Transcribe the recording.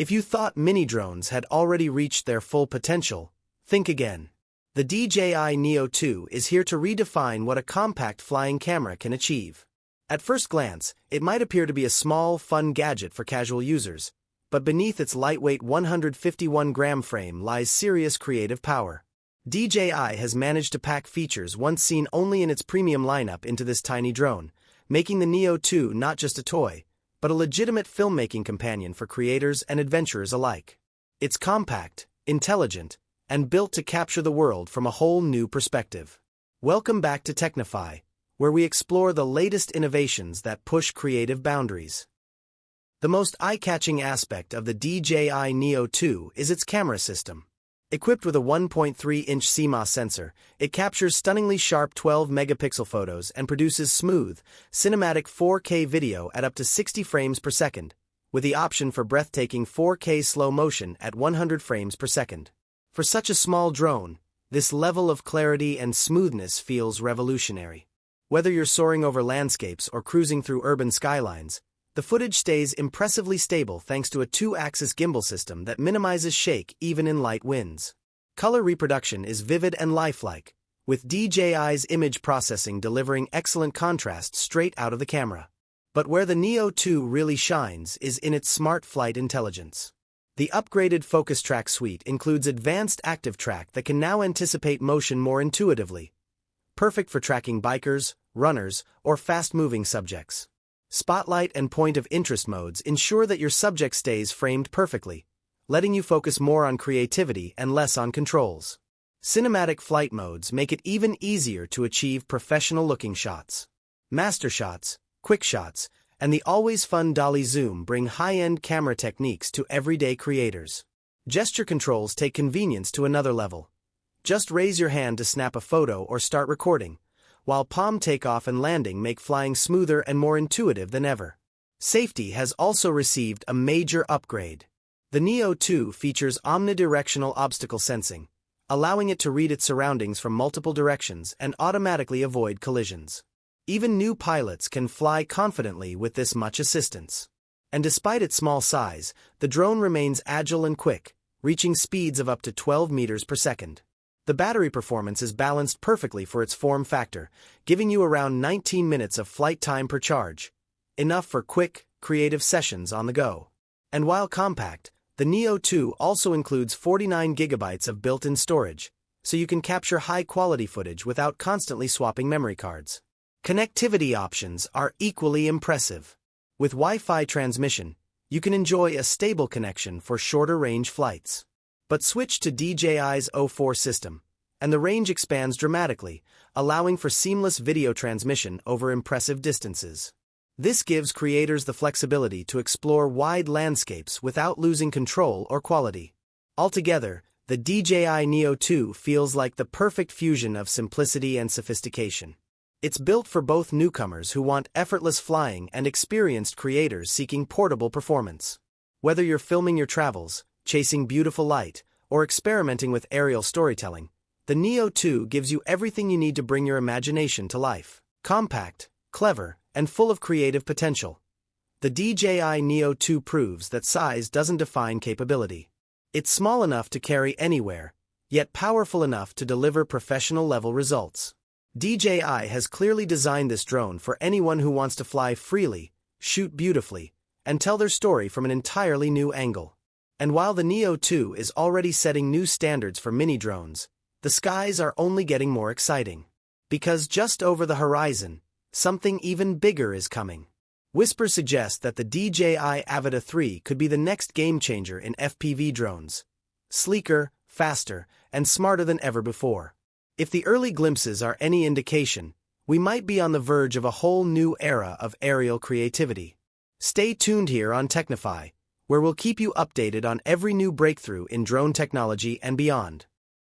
If you thought mini drones had already reached their full potential, think again. The DJI Neo 2 is here to redefine what a compact flying camera can achieve. At first glance, it might appear to be a small, fun gadget for casual users, but beneath its lightweight 151-gram frame lies serious creative power. DJI has managed to pack features once seen only in its premium lineup into this tiny drone, making the Neo 2 not just a toy, but a legitimate filmmaking companion for creators and adventurers alike. It's compact, intelligent, and built to capture the world from a whole new perspective. Welcome back to Technify, where we explore the latest innovations that push creative boundaries. The most eye-catching aspect of the DJI Neo 2 is its camera system. Equipped with a 1.3-inch CMOS sensor, it captures stunningly sharp 12-megapixel photos and produces smooth, cinematic 4K video at up to 60 frames per second, with the option for breathtaking 4K slow motion at 100 frames per second. For such a small drone, this level of clarity and smoothness feels revolutionary. Whether you're soaring over landscapes or cruising through urban skylines, the footage stays impressively stable thanks to a 2-axis gimbal system that minimizes shake even in light winds. Color reproduction is vivid and lifelike, with DJI's image processing delivering excellent contrast straight out of the camera. But where the Neo 2 really shines is in its smart flight intelligence. The upgraded Focus Track suite includes advanced active track that can now anticipate motion more intuitively, perfect for tracking bikers, runners, or fast-moving subjects. Spotlight and point of interest modes ensure that your subject stays framed perfectly, letting you focus more on creativity and less on controls. Cinematic flight modes make it even easier to achieve professional-looking shots. Master shots, quick shots, and the always fun dolly zoom bring high-end camera techniques to everyday creators. Gesture controls take convenience to another level. Just raise your hand to snap a photo or start recording, while palm takeoff and landing make flying smoother and more intuitive than ever. Safety has also received a major upgrade. The Neo 2 features omnidirectional obstacle sensing, allowing it to read its surroundings from multiple directions and automatically avoid collisions. Even new pilots can fly confidently with this much assistance. And despite its small size, the drone remains agile and quick, reaching speeds of up to 12 meters per second. The battery performance is balanced perfectly for its form factor, giving you around 19 minutes of flight time per charge, enough for quick, creative sessions on the go. And while compact, the Neo 2 also includes 49 gigabytes of built-in storage, so you can capture high-quality footage without constantly swapping memory cards. Connectivity options are equally impressive. With Wi-Fi transmission, you can enjoy a stable connection for shorter-range flights. But switch to DJI's O4 system, and the range expands dramatically, allowing for seamless video transmission over impressive distances. This gives creators the flexibility to explore wide landscapes without losing control or quality. Altogether, the DJI Neo 2 feels like the perfect fusion of simplicity and sophistication. It's built for both newcomers who want effortless flying and experienced creators seeking portable performance. Whether you're filming your travels, chasing beautiful light, or experimenting with aerial storytelling, the Neo 2 gives you everything you need to bring your imagination to life. Compact, clever, and full of creative potential, the DJI Neo 2 proves that size doesn't define capability. It's small enough to carry anywhere, yet powerful enough to deliver professional-level results. DJI has clearly designed this drone for anyone who wants to fly freely, shoot beautifully, and tell their story from an entirely new angle. And while the Neo 2 is already setting new standards for mini drones, the skies are only getting more exciting. Because just over the horizon, something even bigger is coming. Whispers suggest that the DJI Avata 3 could be the next game-changer in FPV drones. Sleeker, faster, and smarter than ever before. If the early glimpses are any indication, we might be on the verge of a whole new era of aerial creativity. Stay tuned here on Technify, where we'll keep you updated on every new breakthrough in drone technology and beyond.